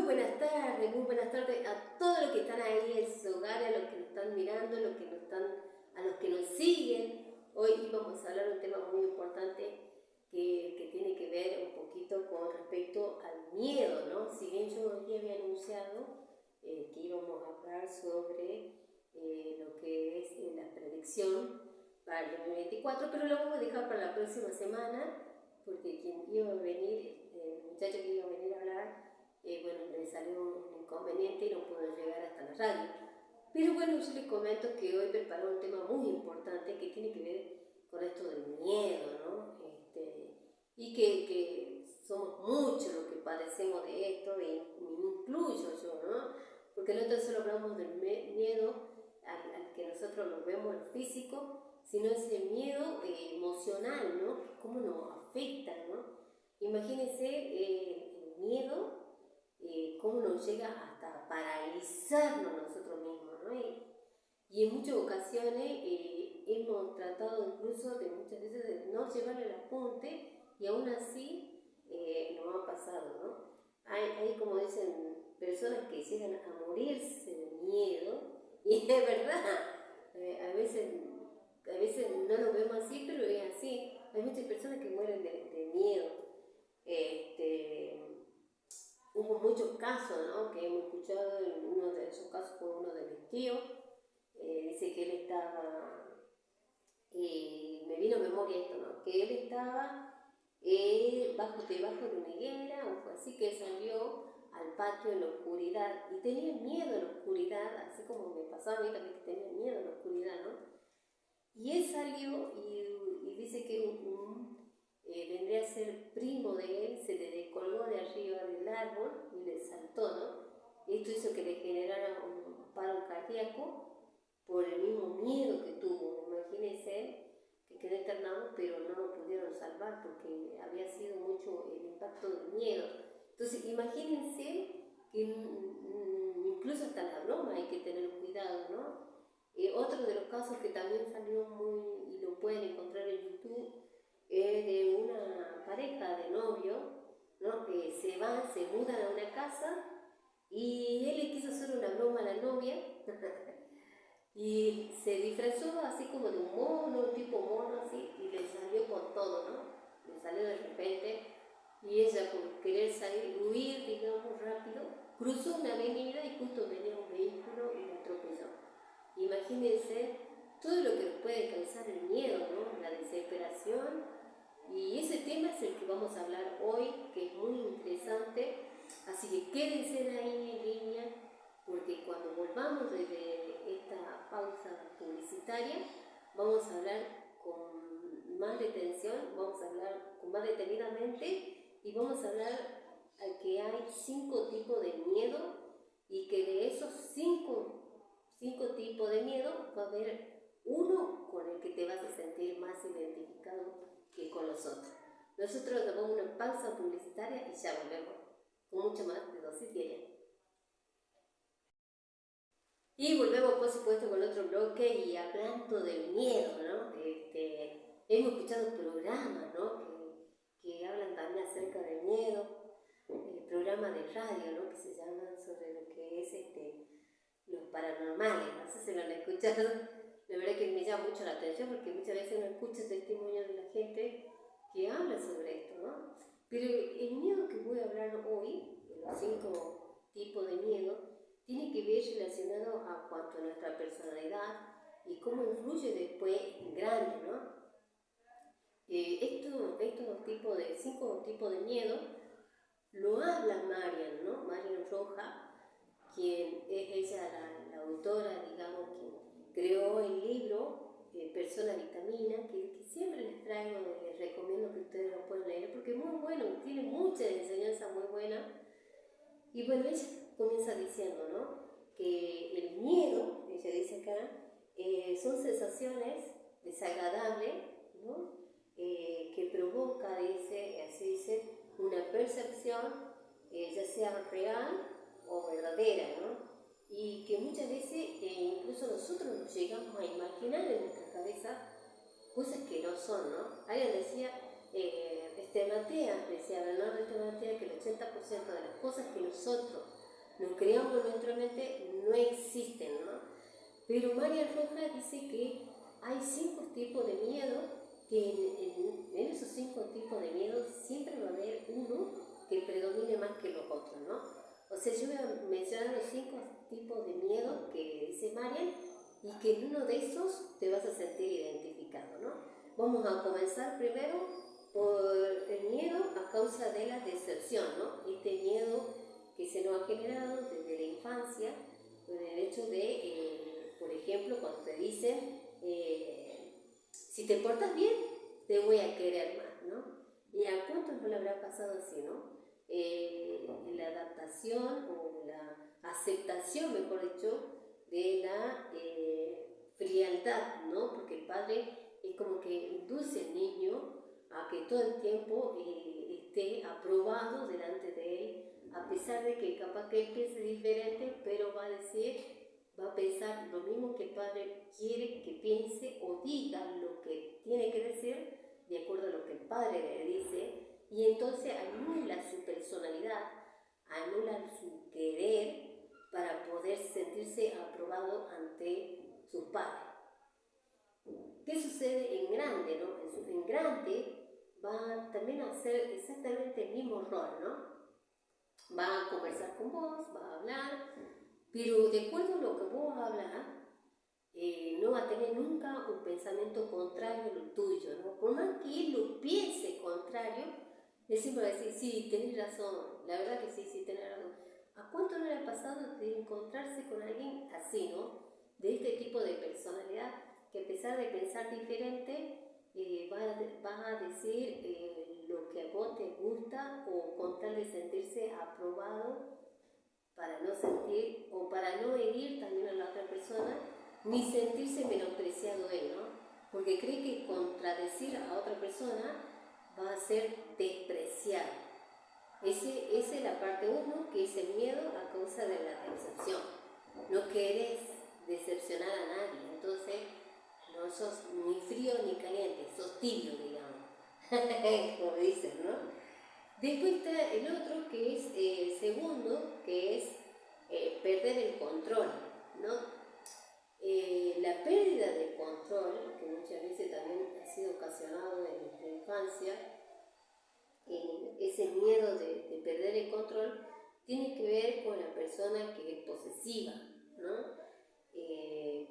muy buenas tardes a todos los que están ahí en su hogar, a los que nos están mirando, a los que nos siguen. Hoy vamos a hablar de un tema muy importante que tiene que ver un poquito con respecto al miedo, ¿no? Si bien yo hoy había anunciado que íbamos a hablar sobre lo que es la predicción para el 2024, pero lo vamos a dejar para la próxima semana, porque quien iba a venir, el muchacho que iba a venir a hablar, bueno, le salió un inconveniente y no pudo llegar hasta la radio. Pero bueno, yo les comento que hoy preparé un tema muy importante que tiene que ver con esto del miedo, ¿no? Y que somos muchos los que padecemos de esto, y me incluyo yo, ¿no? Porque no tan solo hablamos del miedo al que nosotros lo vemos en físico, sino ese miedo emocional, ¿no? Cómo nos afecta, ¿no? Imagínense el miedo, cómo nos llega hasta paralizarnos nosotros mismos, ¿no? Y en muchas ocasiones hemos tratado incluso de muchas veces de no llevarle el apunte y aún así nos ha pasado, ¿no? Hay como dicen, personas que llegan a morirse de miedo y es verdad, a veces no lo vemos así, pero es así. Hay muchas personas que mueren de miedo. Hubo muchos casos, ¿no?, que hemos escuchado. En uno de esos casos fue uno de mis tíos. Dice que él estaba, me vino a memoria esto, ¿no?, que él estaba debajo de una higuera, o fue así, que salió al patio en la oscuridad y tenía miedo a la oscuridad, así como me pasaba a mí también, que tenía miedo a la oscuridad, ¿no? Y él salió y dice que vendría a ser primo de él, se le descolgó de arriba del árbol y le saltó, ¿no? Esto hizo que le generara un paro cardíaco por el mismo miedo que tuvo. Imagínense que quedó internado, pero no lo pudieron salvar porque había sido mucho el impacto del miedo. Entonces, imagínense que incluso hasta la broma hay que tener cuidado, ¿no? Otro de los casos que también salió muy, y lo pueden encontrar en YouTube, es de una pareja de novio, ¿no?, que se mudan a una casa y él le quiso hacer una broma a la novia y se disfrazó así como de un mono, un tipo mono así, y le salió con todo, ¿no? Le salió de repente y ella, por querer salir, huir, digamos, rápido, cruzó una avenida y justo venía un vehículo y la atropelló. Imagínense todo lo que nos puede causar el miedo, ¿no?, la desesperación. Y ese tema es el que vamos a hablar hoy, que es muy interesante. Así que quédense ahí en línea, porque cuando volvamos desde esta pausa publicitaria, vamos a hablar con más detención, vamos a hablar con más detenidamente y vamos a hablar a que hay 5 tipos de miedo y que de esos 5 tipos de miedo va a haber uno con el que te vas a sentir más identificado que con los otros. Nosotros tomamos una pausa publicitaria y ya volvemos con mucho más de Dosis Diaria. Y volvemos, por supuesto, con otro bloque y hablando del miedo, ¿no? Hemos escuchado programas, ¿no?, que hablan también acerca del miedo, programas de radio, ¿no?, que se llaman sobre lo que es los paranormales. No sé si lo han escuchado. La verdad que me llama mucho la atención porque muchas veces uno escucha testimonios de la gente que habla sobre esto, ¿no? Pero el miedo que voy a hablar hoy, de los 5 tipos de miedo, tiene que ver relacionado a cuanto a nuestra personalidad y cómo influye después en grande, ¿no? Estos 5 tipos de miedo lo habla Marian, ¿no? Marian Roja, quien es ella la autora, digamos, quien creó el libro Persona Vitamina, que siempre les traigo, les recomiendo que ustedes lo puedan leer porque es muy bueno, tiene mucha enseñanza muy buena. Y bueno, ella comienza diciendo, ¿no?, que el miedo, ella dice acá, son sensaciones desagradables, ¿no?, que provoca, así dice, una percepción, ya sea real o verdadera, ¿no? Y que muchas veces incluso nosotros nos llegamos a imaginar en nuestra cabeza cosas que no son, ¿no? Alguien decía, Mattea, decía Bernardo Mattea, que el 80% de las cosas que nosotros nos creamos en nuestra mente no existen, ¿no? Pero María Rojas dice que hay 5 tipos de miedo, que en esos 5 tipos de miedo siempre va a haber uno que predomine más que los otros, ¿no? O sea, yo voy a mencionar los 5 tipos de miedo que dice María, y que en uno de esos te vas a sentir identificado, ¿no? Vamos a comenzar primero por el miedo a causa de la decepción, ¿no? Este miedo que se nos ha generado desde la infancia, con el hecho de, por ejemplo, cuando te dicen, si te portas bien, te voy a querer más, ¿no? ¿Y a cuántos no le habrá pasado así, no? La adaptación o la aceptación, mejor dicho, de la frialdad, ¿no? Porque el padre es como que induce al niño a que todo el tiempo esté aprobado delante de él, a pesar de que capaz que él piense diferente, pero va a pensar lo mismo que el padre quiere que piense o diga lo que tiene que decir, de acuerdo a lo que el padre le dice, y entonces anula su personalidad, anula su querer para poder sentirse aprobado ante sus padres. ¿Qué sucede en grande, no? En grande va también a hacer exactamente el mismo rol, ¿no? Va a conversar con vos, va a hablar, pero de acuerdo a lo que vos hablas, no va a tener nunca un pensamiento contrario a lo tuyo, ¿no? Por más que él lo piense contrario, él siempre va a decir, sí, tenés razón, la verdad que sí, tenés razón. ¿A cuánto no le ha pasado de encontrarse con alguien así, ¿no? De este tipo de personalidad, que a pesar de pensar diferente, va a decir lo que a vos te gusta, o con tal de sentirse aprobado, para no sentir o para no herir también a la otra persona, ni sentirse menospreciado él, ¿no? Porque cree que contradecir a otra persona va a ser despreciado. Esa es la parte 1, que es el miedo a causa de la decepción. No querés decepcionar a nadie, entonces no sos ni frío ni caliente, sos tibio, digamos, como dicen, ¿no? Después está el otro, que es el segundo, que es perder el control, ¿no? La pérdida de control, que muchas veces también ha sido ocasionado en nuestra infancia, ese miedo de perder el control, tiene que ver con la persona que es posesiva, ¿no?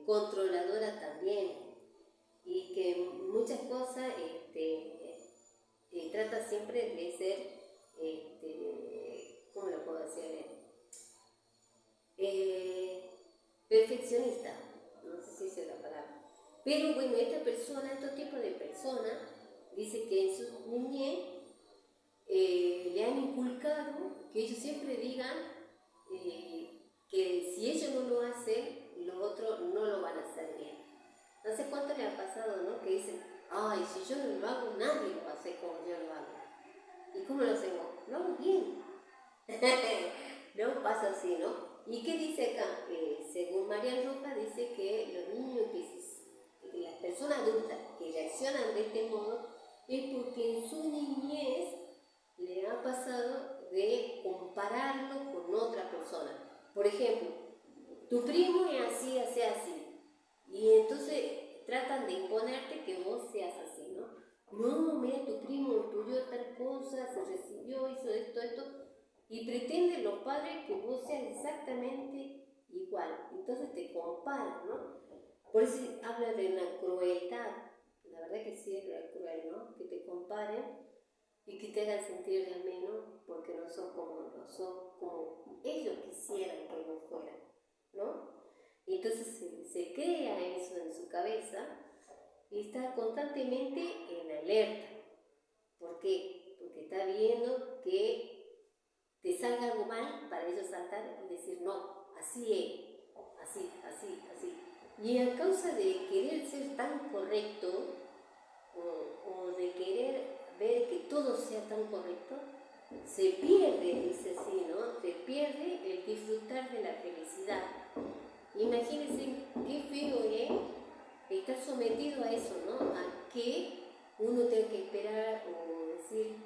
Controladora también, y que muchas cosas trata siempre de ser, ¿cómo lo puedo decir? Perfeccionista, no sé si es la palabra. Pero bueno, este tipo de personas, dice que en su niñez le han inculcado que ellos siempre digan que si ellos no lo hacen, los otros no lo van a hacer bien. No sé cuánto le ha pasado, ¿no? Que dicen, ay, si yo no lo hago, nadie lo va a hacer como yo lo hago. ¿Y cómo lo hacemos? Lo hago bien. No pasa así, ¿no? ¿Y qué dice acá? Según María Rojas, dice que los niños, que las personas adultas que reaccionan de este modo, es porque en su niñez le ha pasado de compararlo con otra persona. Por ejemplo, tu primo es así, así. Y entonces tratan de imponerte que vos seas así, ¿no? No, mira, tu primo estudió tal cosa, se recibió, hizo esto, y pretenden los padres que vos seas exactamente igual. Entonces te comparan, ¿no? Por eso habla de una crueldad. La verdad que sí es cruel, ¿no? Que te comparen y que te hagan sentir de menos porque no sos como ellos quisieran que vos fueran, ¿no? Y entonces se crea eso en su cabeza y está constantemente en alerta. ¿Por qué? Porque está viendo que te salga algo mal para ellos saltar y decir, no, así es, así. Y a causa de querer ser tan correcto o de querer ver que todo sea tan correcto, se pierde, dice así, ¿no? Se pierde el disfrutar de la felicidad. Imagínense qué feo es estar sometido a eso, ¿no? A que uno tenga que esperar o decir,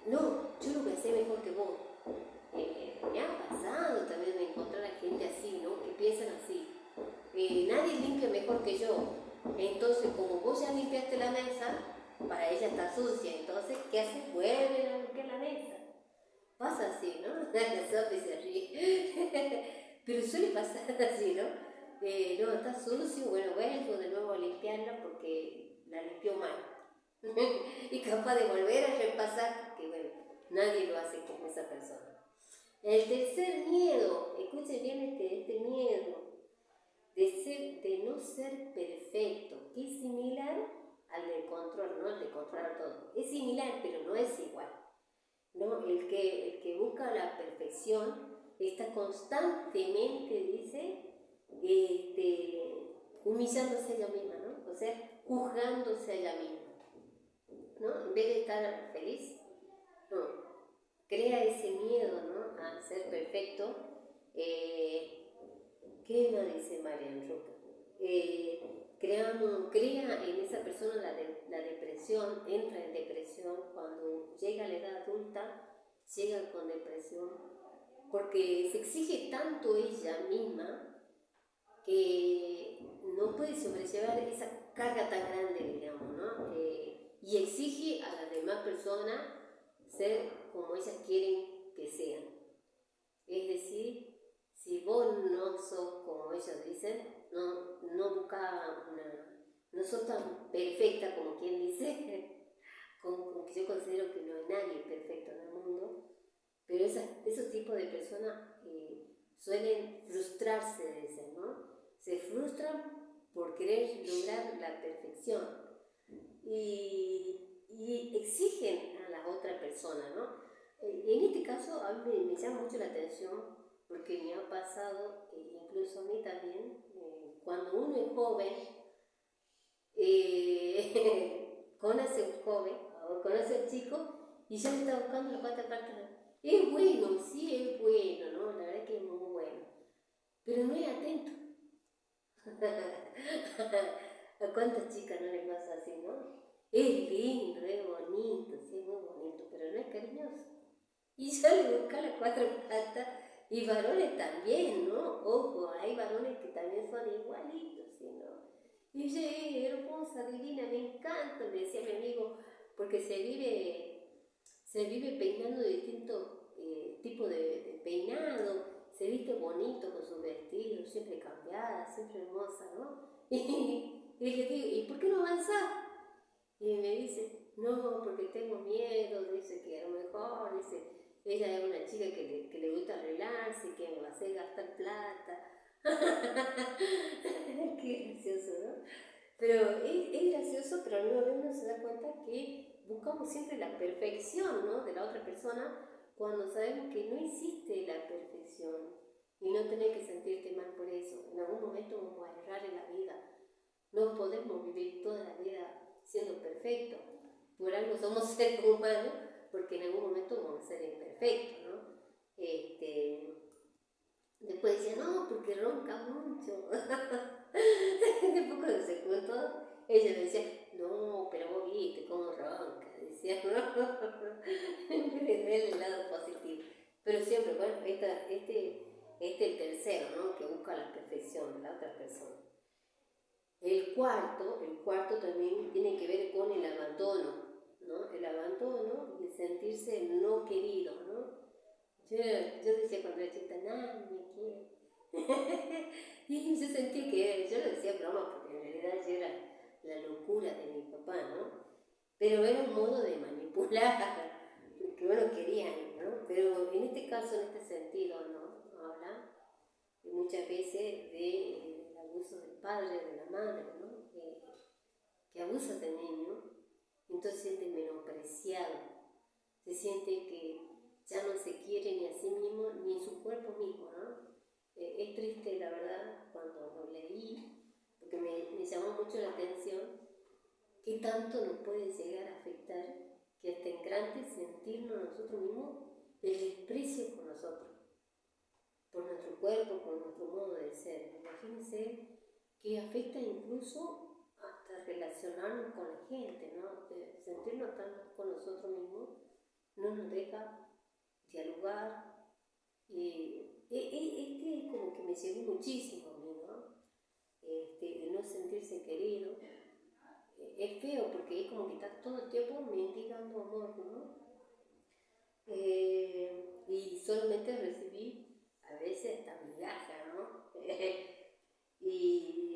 no, yo lo voy a hacer mejor que vos. Me ha pasado también de encontrar a gente así, ¿no? Que piensan así. Nadie limpia mejor que yo. Entonces, como vos ya limpiaste la mesa, para ella está sucia. Entonces, ¿qué haces? Vuelven a limpiar la mesa. Pasa así, ¿no? Sophie se ríe. Pero suele pasar así, ¿no? No, está sucio, bueno, vuelvo de nuevo a limpiarla porque la limpió mal. Y capaz de volver a repasar, porque bueno, nadie lo hace como esa persona. El tercer miedo, escuchen bien este miedo de no ser perfecto, que es similar al del control, ¿no? El de controlar todo. Es similar, pero no es igual, ¿no? El que busca la perfección está constantemente, dice, humillándose a ella misma, ¿no? O sea, juzgándose a ella misma, ¿no? En vez de estar feliz, no, crea ese miedo, ¿no? A ser perfecto. ¿Qué nos dice Marian Roca? Crea en esa persona la depresión, entra en depresión cuando llega a la edad adulta, llega con depresión, porque se exige tanto ella misma que no puede sobrellevar esa carga tan grande, digamos, ¿no? Y exige a las demás personas ser como ellas quieren que sean. Es decir, si vos no sos como ellos dicen, no buscas no sos tan perfecta como quien dice, como que yo considero que no hay nadie perfecto en el mundo, pero esos tipos de personas suelen frustrarse, dicen, ¿no? Se frustran por querer lograr la perfección y exigen a la otra persona, ¿no? En este caso a mí me llama mucho la atención porque me ha pasado, incluso a mí también, cuando uno es joven, conoce a un joven o conoce a un chico y ya le está buscando la pata aparte. Es bueno, sí es bueno, ¿no? La verdad que es muy bueno, pero no es atento. ¿A cuántas chicas no les pasa así, no? Es lindo, es bonito, sí, es muy bonito, pero no es cariñoso. Y ya le busca las cuatro patas, y varones también, ¿no? Ojo, hay varones que también son igualitos, ¿sí, no? Y dice, hermosa, divina, me encanta, me decía mi amigo, porque se vive peinando de distintos tipos de peinado, se viste bonito con sus vestidos, siempre cambiada, siempre hermosa, ¿no? Y le digo, ¿y por qué no avanzás? Y me dice, no, porque tengo miedo, dice que a lo mejor, dice, ella es una chica que le gusta arreglarse, que me va a hacer gastar plata. Qué gracioso, ¿no? Pero es gracioso, pero a la misma vez uno se da cuenta que buscamos siempre la perfección, ¿no? De la otra persona, cuando sabemos que no existe la perfección. Y no tenés que sentirte mal por eso. En algún momento vamos a errar en la vida. No podemos vivir toda la vida siendo perfectos. Por algo somos seres humanos, porque en algún momento vamos a ser imperfectos, ¿no? Después decía, no, porque ronca mucho. Después cuando se contó, ella me decía, no, pero vos viste cómo ronca, decía, ¿no? El lado positivo. Pero siempre, bueno, este es el tercero, ¿no? Que busca la perfección de la otra persona. El cuarto también tiene que ver con el abandono, ¿no? El abandono y el sentirse no querido, ¿no? Yo decía cuando era chiquita, nadie me quiere. Y yo sentí que, yo lo decía broma, porque en realidad yo era la locura de mi papá, ¿no? Pero era un modo de manipular, que uno quería, ¿no? Pero en este caso, en este sentido, ¿no? Habla muchas veces del abuso del padre, de la madre, ¿no? Que abusa del niño, entonces se siente menospreciado, se siente que ya no se quiere ni a sí mismo ni en su cuerpo mismo, ¿no? Es triste, la verdad, cuando lo leí, porque me llamó mucho la atención qué tanto nos puede llegar a afectar que hasta en grande sentirnos nosotros mismos el desprecio por nosotros, por nuestro cuerpo, por nuestro modo de ser. Imagínense que afecta incluso hasta relacionarnos con la gente, ¿no? De sentirnos tan con nosotros mismos, no nos deja dialogar. Este como que me llegó muchísimo a mí, ¿no? De no sentirse querido. Es feo porque es como que estás todo el tiempo mendigando amor, ¿no? Y solamente recibí a veces hasta migaja, ¿no? Y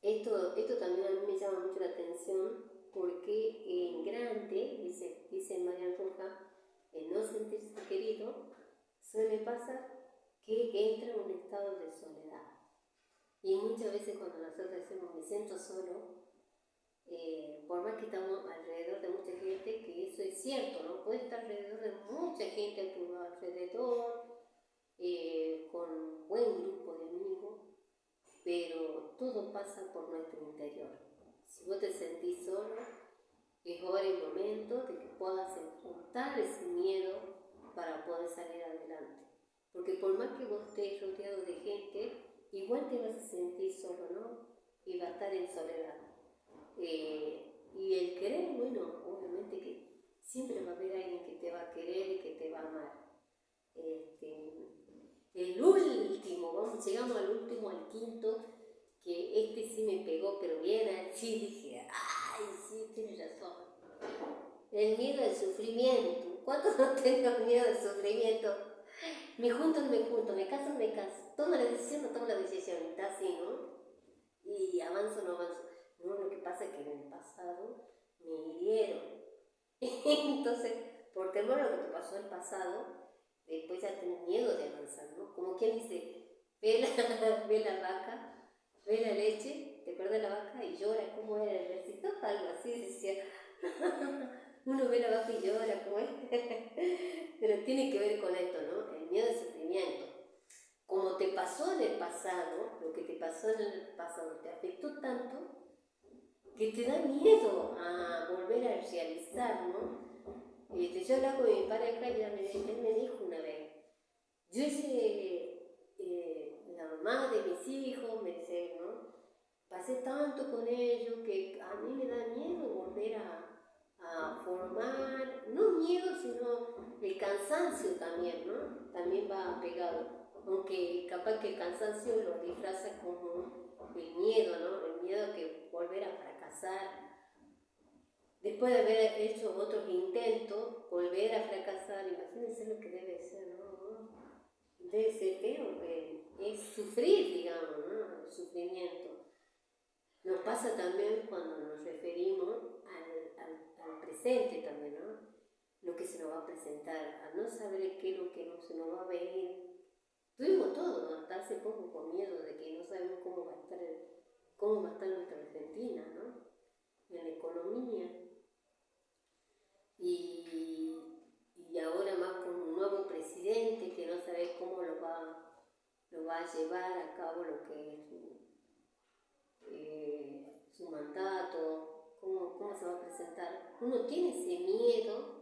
esto también a mí me llama mucho la atención porque en grande, dice Marian Roja, el no sentirse querido suele pasar que entra en un estado de soledad. Y muchas veces cuando nosotros decimos me siento solo, por más que estamos alrededor de mucha gente, que eso es cierto, ¿no? Puedes estar alrededor de mucha gente a tu alrededor, con un buen grupo de amigos, pero todo pasa por nuestro interior. Si vos te sentís solo, es ahora el momento de que puedas enfrentar ese miedo para poder salir adelante. Porque por más que vos estés rodeado de gente, igual te vas a sentir solo, ¿no? Y vas a estar en soledad. Y el querer, bueno, obviamente que siempre va a haber alguien que te va a querer y que te va a amar. El último, llegamos al último, al quinto, que sí me pegó, pero bien así, dije, ay, sí, tienes razón. El miedo al sufrimiento. ¿Cuántos no tenemos miedo al sufrimiento? Me junto, me caso, me caso. Tomo la decisión, no tomo la decisión. Está así, ¿no? Y avanzo, no avanzo. No, lo que pasa es que en el pasado me hirieron. Entonces, por temor a lo que te pasó en el pasado, después ya tenés miedo de avanzar, ¿no? Como quien dice, ve la vaca, ve la leche, te acuerdas de la vaca y llora, ¿cómo era el versito? Algo así decía. Uno ve la vaca y llora, ¿cómo es? Pero tiene que ver con esto, ¿no? El miedo al sufrimiento. Como te pasó en el pasado, lo que te pasó en el pasado te afectó tanto que te da miedo a volver a realizar, ¿no? Yo hablaba con mi pareja y él me dijo una vez, yo hice la mamá de mis hijos, me dice, ¿no? Pasé tanto con ellos que a mí me da miedo volver a formar, no miedo, sino el cansancio también, ¿no? También va pegado. Aunque capaz que el cansancio lo disfraza como el miedo, ¿no? El miedo que volver a fracasar. Después de haber hecho otros intentos, volver a fracasar, imagínense lo que debe ser, ¿no? Debe ser feo, es sufrir, digamos, ¿no? El sufrimiento. Nos pasa también cuando nos referimos al presente también, ¿no? Lo que se nos va a presentar, al no saber qué es lo que se nos va a venir. Tuvimos todo, ¿no? Hasta hace poco con miedo de que no sabemos cómo va a estar nuestra Argentina, ¿no? En la economía. Y ahora más con un nuevo presidente que no sabe cómo lo va a llevar a cabo lo que es su mandato, cómo se va a presentar. Uno tiene ese miedo.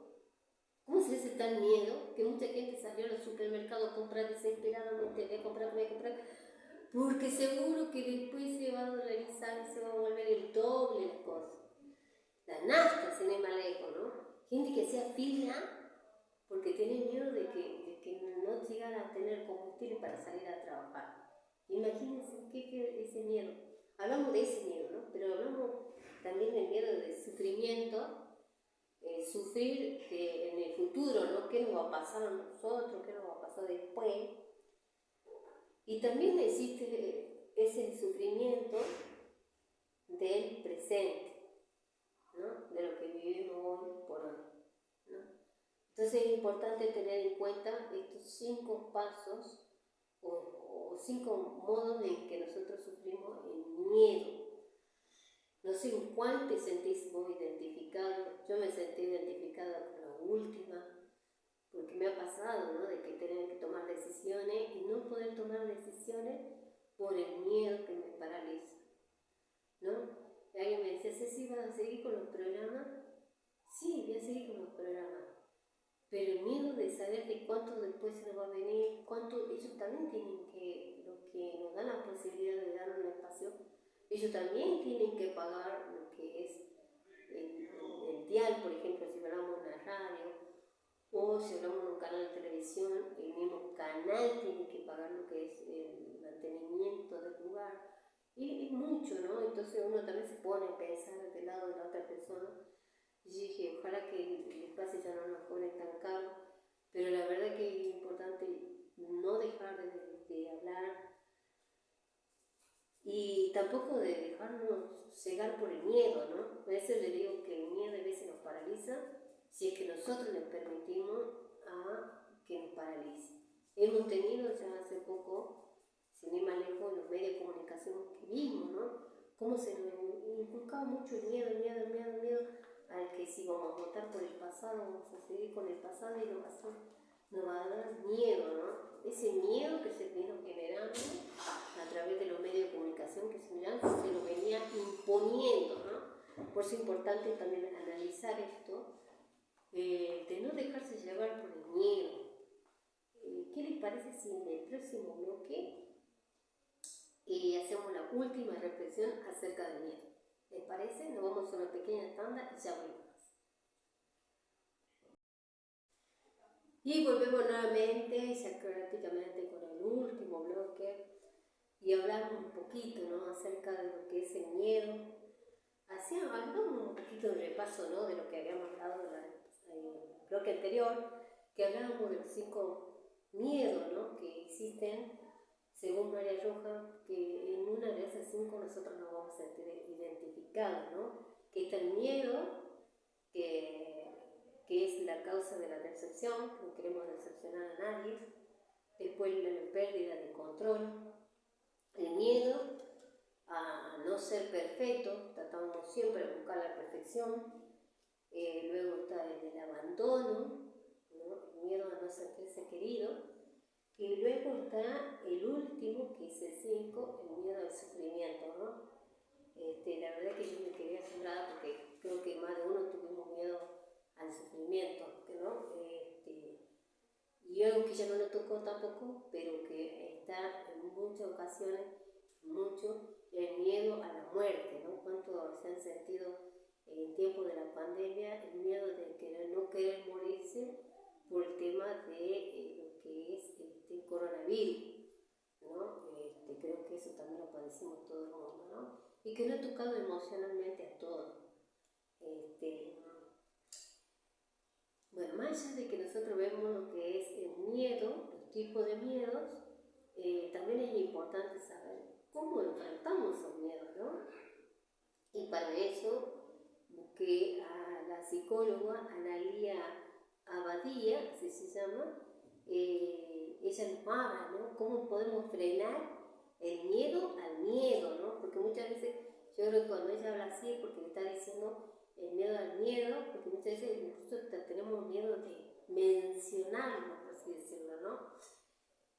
¿Cómo se hace tal miedo? Que mucha gente salió al supermercado a comprar desesperadamente, voy a comprar, porque seguro que después se va a dolarizar, se va a volver el doble las cosas. La nafta, sin ir más lejos, ¿no? Gente que hacía fila porque tiene miedo de que no llegara a tener combustible para salir a trabajar. Imagínense qué es ese miedo. Hablamos de ese miedo, ¿no? Pero hablamos también del miedo del sufrimiento. Sufrir en el futuro, ¿no? ¿Qué nos va a pasar a nosotros? ¿Qué nos va a pasar después? Y también existe ese sufrimiento del presente, ¿no? De lo que vivimos hoy por hoy, ¿no? Entonces es importante tener en cuenta estos 5 pasos o 5 modos en que nosotros sufrimos el miedo. No sé en cuál te sentís vos identificado. Yo me sentí identificada con la última, porque me ha pasado, ¿no? De que tener que tomar decisiones y no poder tomar decisiones por el miedo que me paraliza, ¿no? Y alguien me decía, Ceci, ¿vas a seguir con los programas? Sí, voy a seguir con los programas. Pero el miedo de saber de cuánto después se nos va a venir, cuánto ellos también tienen que, lo que nos dan la posibilidad de dar un espacio, ellos también tienen que pagar lo que es el dial, por ejemplo, si hablamos de una radio o si hablamos de un canal de televisión, el mismo canal tiene que pagar lo que es el mantenimiento del lugar. Y es mucho, ¿no? Entonces uno también se pone a pensar del lado de la otra persona. Y yo dije, ojalá que el espacio ya no nos cobre tan caro, pero la verdad que es importante no dejar de hablar y tampoco de dejarnos cegar por el miedo, ¿no? A veces le digo que el miedo a veces nos paraliza si es que nosotros le permitimos a que nos paralice. Hemos tenido ya hace poco, sin ir más lejos, en los medios de comunicación que vimos, ¿no? Cómo se nos inculcaba mucho el miedo al que si vamos a votar por el pasado, vamos a seguir con el pasado y nos va a dar miedo, ¿no? Ese miedo que se vino generando a través de los medios de comunicación que se lo venía imponiendo, ¿no? Por eso es importante también analizar esto, de no dejarse llevar por el miedo. ¿Qué les parece si en el próximo bloque hacemos la última reflexión acerca del miedo? ¿Les parece? Nos vamos a una pequeña tanda y ya volvemos. Y volvemos nuevamente, ya prácticamente con el último bloque, y hablamos un poquito, ¿no?, acerca de lo que es el miedo. Hablamos un poquito de repaso, ¿no?, de lo que habíamos hablado en el bloque anterior, que hablábamos de los 5 miedos, ¿no?, que existen según María Roja, que en una de esas 5 nosotros nos vamos a sentir identificados, ¿no? Que está el miedo, que es la causa de la decepción, no queremos decepcionar a nadie. Después la pérdida de control, el miedo a no ser perfecto, tratamos siempre de buscar la perfección. Luego está el del abandono, ¿no?, el miedo a no sentirse querido. Y luego está el último, que es el 5, el miedo al sufrimiento, ¿no? La verdad que yo me quedé asombrada porque creo que más de uno tuvimos miedo al sufrimiento, ¿no? Y algo que ya no le tocó tampoco, pero que está en muchas ocasiones, mucho, el miedo a la muerte, ¿no? ¿Cuánto se han sentido en tiempo de la pandemia el miedo de no querer morirse por el tema de lo que es el coronavirus, ¿no? Creo que eso también lo padecemos todo el mundo, ¿no? Y que nos ha tocado emocionalmente a todos. Bueno, más allá de que nosotros vemos lo que es el miedo, los tipos de miedos, también es importante saber cómo enfrentamos esos miedos, ¿no? Y para eso busqué a la psicóloga Analía Abadía, así se llama. Ella nos habla, ¿no?, cómo podemos frenar el miedo al miedo, ¿no? Porque muchas veces, yo creo que cuando ella habla así es porque está diciendo el miedo al miedo, porque muchas veces incluso tenemos miedo de mencionarlo, por así decirlo, ¿no?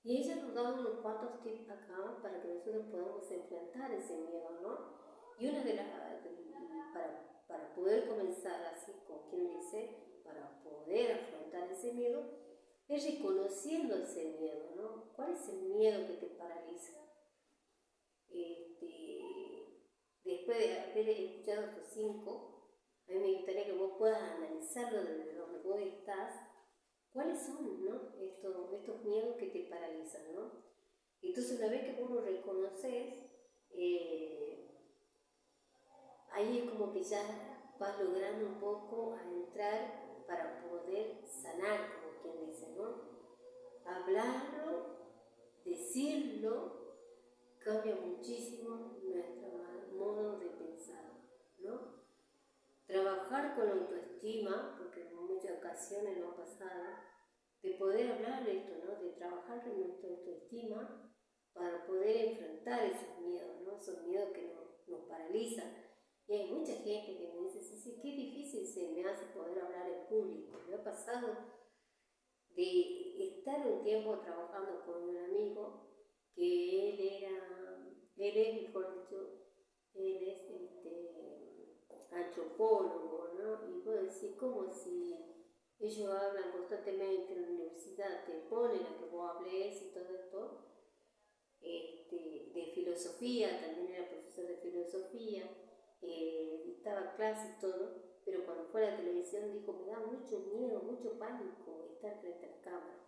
Y ella nos da unos cuantos tips acá para que nosotros podamos enfrentar ese miedo, ¿no? Y una de las, para poder comenzar así, como quien dice, para poder afrontar ese miedo, es reconociendo ese miedo, ¿no? ¿Cuál es el miedo que te paraliza? Después de haber escuchado estos 5, a mí me gustaría que vos puedas analizarlo desde donde vos estás. ¿Cuáles son, ¿no?, estos miedos que te paralizan, ¿no? Entonces, una vez que vos lo reconoces, ahí es como que ya vas logrando un poco a entrar para poder sanar, como quien dice, ¿no? Hablarlo, decirlo, cambia muchísimo nuestro modo de pensar, ¿no? Trabajar con la autoestima, porque en muchas ocasiones nos ha pasado, de poder hablar de esto, ¿no?, de trabajar con nuestra autoestima para poder enfrentar esos miedos, ¿no?, esos miedos que nos paralizan. Y hay mucha gente que me dice, sí, qué difícil se me hace poder hablar en público. Me ha pasado de estar un tiempo trabajando con un amigo que mejor dicho, él es antropólogo, ¿no? Y puedo decir, como si ellos hablan constantemente en la universidad, te ponen a que vos hables y todo esto, de filosofía, también era profesor de filosofía, dictaba clases y todo, pero cuando fue a la televisión dijo, me da mucho miedo, mucho pánico estar frente a la cámara.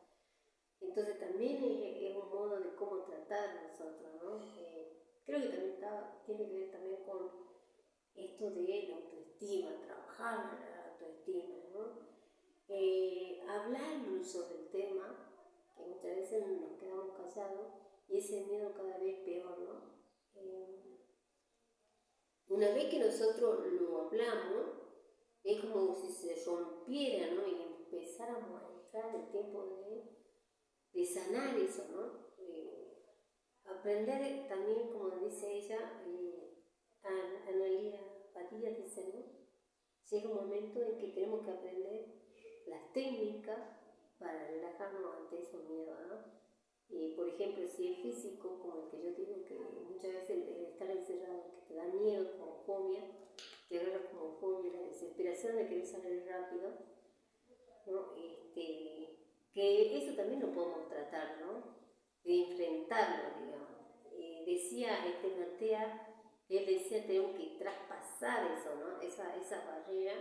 Entonces también es un modo de cómo tratar nosotros, ¿no? Creo que también tiene que ver también con esto de la autoestima, trabajar en la autoestima, ¿no? Hablar sobre el tema, que muchas veces nos quedamos callados y ese miedo cada vez peor, ¿no? Una vez que nosotros lo hablamos, es como si se rompiera, ¿no? Y empezáramos a entrar en el tiempo de sanar eso, ¿no? Aprender también, como dice ella, Analia Padilla dice, ¿no? Llega un momento en que tenemos que aprender las técnicas para relajarnos ante esos miedos, ¿no? Por ejemplo, si es físico, como el que yo digo, que muchas veces el estar encerrado, que te da miedo como fobia, te agarra como fobia, la desesperación de querer salir rápido, ¿no? Que eso también lo podemos tratar, ¿no? De enfrentarlo, digamos. Decía Matea, él decía, tenemos que traspasar eso, ¿no? Esa barrera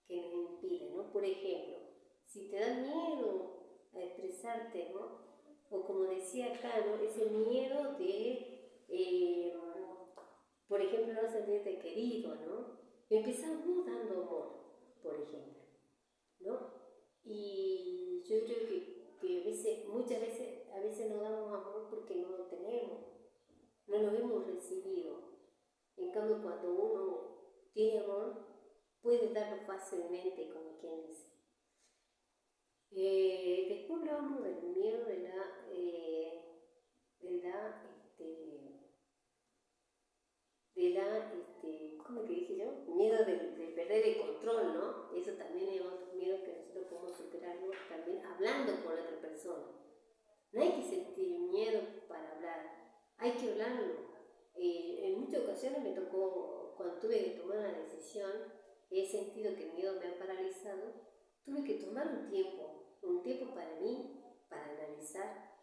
que nos impide, ¿no? Por ejemplo, si te da miedo a expresarte, ¿no? O como decía acá, ¿no? Ese miedo de, por ejemplo, no sentirte querido, ¿no? Empezamos dando amor, por ejemplo, ¿no? Y yo creo que muchas veces, a veces no damos amor porque no lo tenemos, no lo hemos recibido. En cambio, cuando uno tiene amor, puede darlo fácilmente, como quien dice. Después hablamos del miedo ¿cómo que dije yo? Miedo de perder el control, ¿no? Eso también es otro miedo que nosotros podemos superarlo también hablando con la otra persona. No hay que sentir miedo para hablar, hay que hablarlo. En muchas ocasiones me tocó, cuando tuve que tomar una decisión, he sentido que el miedo me ha paralizado, tuve que tomar un tiempo para mí, para analizar,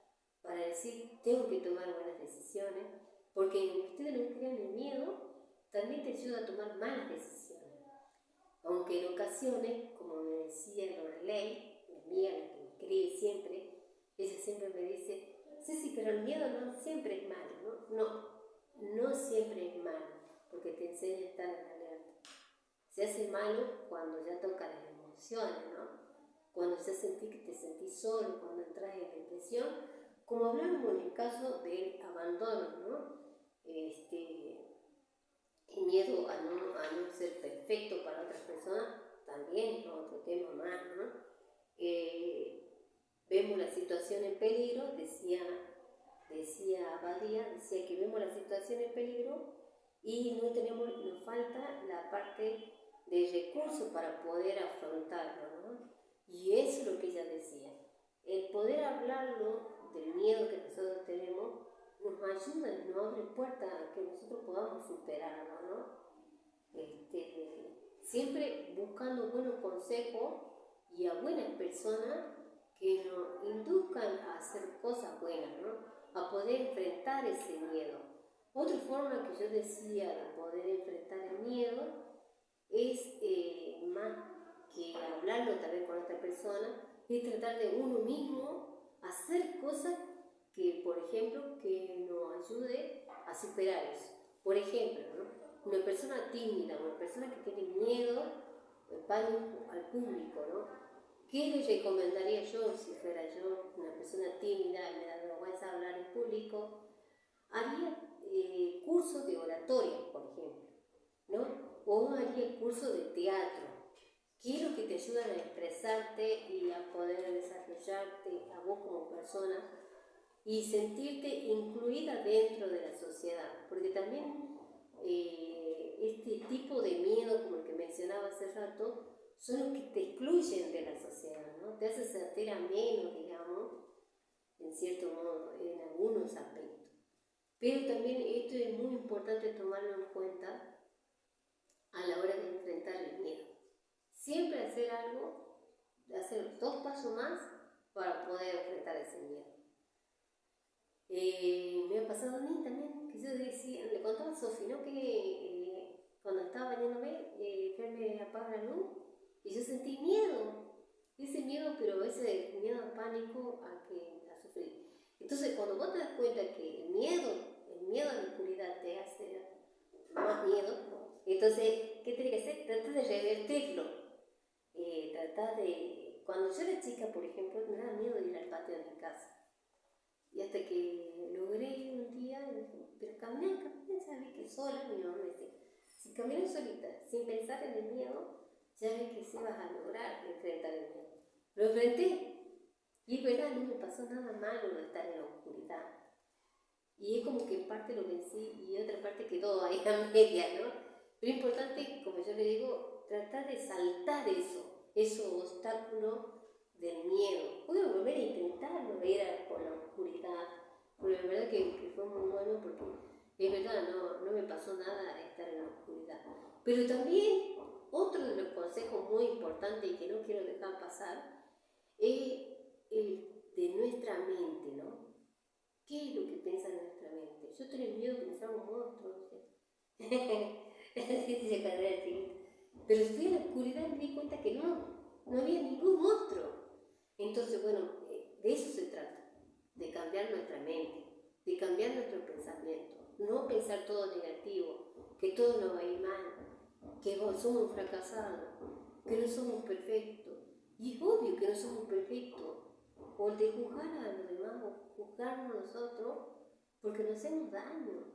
para decir, tengo que tomar buenas decisiones, porque aunque ustedes no crean el miedo, también te ayuda a tomar malas decisiones. Aunque en ocasiones, como me decía Lorelei, mi amiga, la que me escribe siempre, ella siempre me dice, sí, pero el miedo no siempre es malo, ¿no? No siempre es malo, porque te enseña a estar en alerta. Se hace malo cuando ya toca las emociones, ¿no? Cuando ya sentís que te sentís solo, cuando entras en depresión, como hablamos en el caso del abandono, ¿no? El miedo a no ser perfecto para otras personas también es otro tema más, ¿no? Vemos la situación en peligro, decía Abadía, decía que vemos la situación en peligro y nos falta la parte de recursos para poder afrontarlo, ¿no? Y eso es lo que ella decía. El poder hablarlo del miedo que nosotros tenemos nos ayuda, nos abre puertas a que nosotros podamos superarlo, ¿no? Siempre buscando buenos consejos y a buenas personas que nos induzcan a hacer cosas buenas, ¿no? A poder enfrentar ese miedo. Otra forma que yo decía de poder enfrentar el miedo es más que hablarlo también con otra persona, es tratar de uno mismo hacer cosas que, por ejemplo, que nos ayude a superar eso. Por ejemplo, ¿no? Una persona tímida, una persona que tiene miedo, pánico al público, ¿no? ¿Qué le recomendaría yo si fuera yo una persona tímida y me da vergüenza hablar en público? Haría cursos de oratoria, por ejemplo, ¿no? O haría cursos de teatro. ¿Qué es lo que te ayuda a expresarte y a poder desarrollarte a vos como persona y sentirte incluida dentro de la sociedad? Porque también este tipo de miedo, como el que mencionaba hace rato, son los que te excluyen de la sociedad, ¿no? Te hacen sentir a menos, digamos, en cierto modo, en algunos aspectos. Pero también esto es muy importante tomarlo en cuenta a la hora de enfrentar el miedo. Siempre hacer algo, hacer 2 pasos más para poder enfrentar ese miedo. Me ha pasado a mí también, que yo decía, le contaba a Sofi, ¿no? Que cuando estaba bañándome, Fer me apaga la luz y yo sentí miedo. Ese miedo, pero ese miedo pánico a sufrir. Entonces, cuando vos te das cuenta que el miedo a la oscuridad te hace más miedo, entonces, ¿qué tiene que hacer? Tratar de revertirlo. Tratar de... Cuando yo era chica, por ejemplo, me daba miedo de ir al patio de mi casa. Y hasta que logré un día, pero caminar, ya vi que sola, mi mamá me decía, si caminas solita, sin pensar en el miedo, ya ves que sí vas a lograr enfrentar el miedo. Lo enfrenté, y es verdad, no me pasó nada malo de estar en la oscuridad. Y es como que en parte lo vencí y otra parte quedó ahí a media, ¿no? Lo importante, como yo le digo, tratar de saltar esos obstáculos del miedo. Puedo volver a intentarlo, ir por la oscuridad, pero la verdad que fue muy bueno porque es verdad, no me pasó nada estar en la oscuridad. Pero también otro de los consejos muy importantes y que no quiero dejar pasar es el de nuestra mente, ¿no? ¿Qué es lo que piensa nuestra mente? Yo tenía miedo de pensar un monstruo, no sé. Dice carrera chiquita. Pero fui a la oscuridad y me di cuenta que no había ningún monstruo. Entonces, bueno, de eso se trata, de cambiar nuestra mente, de cambiar nuestro pensamiento. No pensar todo negativo, que todo nos va a ir mal, que somos fracasados, que no somos perfectos. Y es obvio que no somos perfectos. O el de juzgar a los demás, o juzgarnos a nosotros, porque nos hacemos daño,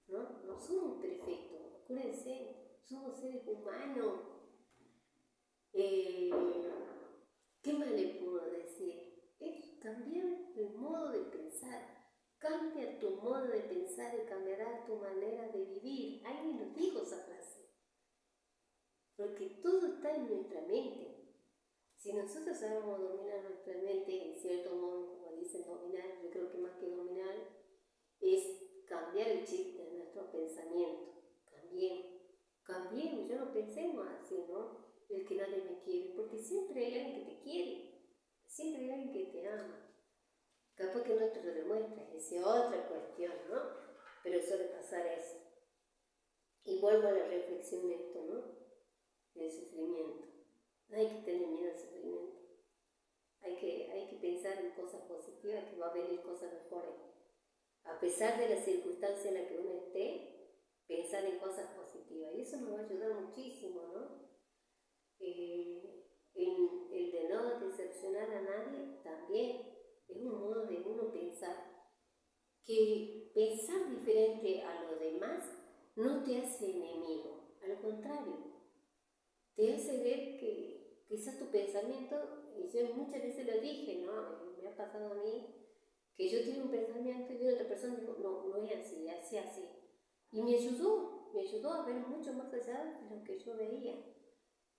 ¿no? No somos perfectos, acuérdense, somos seres humanos. ¿Qué más le puedo decir? Es cambiar el modo de pensar. Cambia tu modo de pensar y cambiará tu manera de vivir. Alguien nos dijo esa frase. Porque todo está en nuestra mente. Si nosotros sabemos dominar nuestra mente, en cierto modo, como dicen dominar, yo creo que más que dominar, es cambiar el chip de nuestro pensamiento. Cambiemos, ya no pensemos así, ¿no? El que nadie me quiere, porque siempre hay alguien que te quiere, siempre hay alguien que te ama. Capaz que no te lo demuestra, esa es otra cuestión, ¿no? Pero suele pasar eso. Y vuelvo a la reflexión de esto, ¿no? Del sufrimiento. No hay que tener miedo al sufrimiento. Hay que pensar en cosas positivas, que va a venir cosas mejores. A pesar de la circunstancia en la que uno esté, pensar en cosas positivas. Y eso nos va a ayudar muchísimo, ¿no? El de no decepcionar a nadie también es un modo de uno pensar. Que pensar diferente a los demás no te hace enemigo, al contrario, te hace ver que quizás tu pensamiento, y yo muchas veces lo dije, ¿no? Me ha pasado a mí, que yo tengo un pensamiento y otra persona dijo, no es así, así. Y me ayudó a ver mucho más allá de lo que yo veía.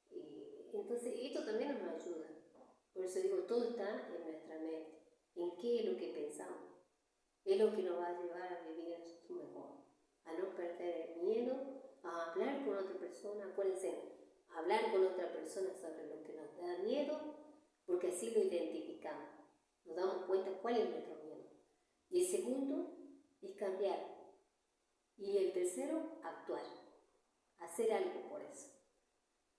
Y entonces esto también nos ayuda. Por eso digo, todo está en nuestra mente, en qué es lo que pensamos. Es lo que nos va a llevar a vivir en su mejor, a no perder el miedo, a hablar con otra persona. Acuérdense, hablar con otra persona sobre lo que nos da miedo, porque así lo identificamos, nos damos cuenta cuál es nuestro miedo. Y el segundo es cambiar. Y el tercero, actuar, hacer algo por eso,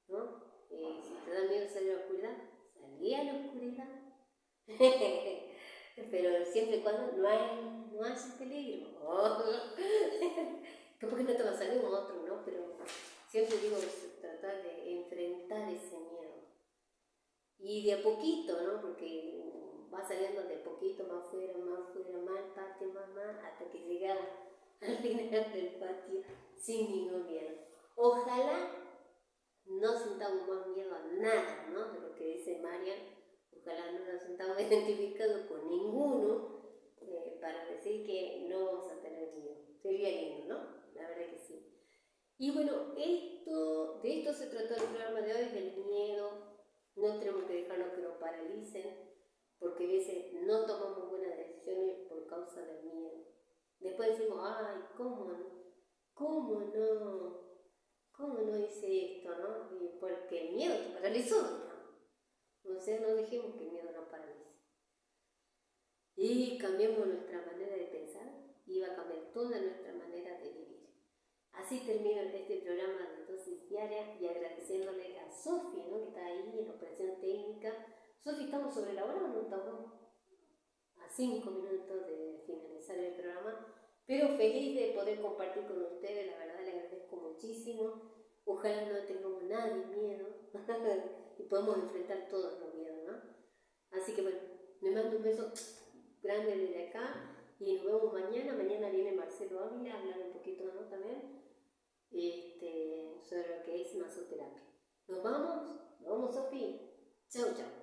¿no? Si te da miedo salir a la oscuridad, salí a la oscuridad. Pero siempre y cuando no haya peligro. Capaz que no te va a salir un otro, ¿no? Pero siempre digo, tratar de enfrentar ese miedo. Y de a poquito, ¿no? Porque va saliendo de poquito, más fuera, más patio, más, hasta que llega al final del patio sin ningún miedo. Ojalá no sintamos más miedo a nada, ¿no? De lo que dice Marian. Ojalá no nos sintamos identificados con ninguno para decir que no vamos a tener miedo. Sería lindo, ¿no? La verdad que sí. Y bueno, de esto se trató el programa de hoy, del miedo. No tenemos que dejarnos que nos paralicen, porque a veces no tomamos buenas decisiones por causa del miedo. Después decimos, ay, ¿cómo no hice esto, no? Y porque el miedo te paralizó, ¿no? O sea, no dejemos que el miedo nos paralice. y cambiemos nuestra manera de pensar y va a cambiar toda nuestra manera de vivir. Así termino este programa de dosis diaria y agradeciéndole a Sofi, ¿no?, que está ahí en operación técnica. Sofi, ¿estamos sobre la hora o no estamos? A 5 minutos de finalizar el programa, pero feliz de poder compartir con ustedes, la verdad le agradezco muchísimo. Ojalá no tengamos nadie miedo y podemos enfrentar todos los miedos, ¿no? Así que bueno, me mando un beso grande desde acá y nos vemos mañana. Mañana viene Marcelo Ávila a hablar un poquito, ¿no?, también sobre lo que es masoterapia. Nos vamos, Sofi. Chau, chau.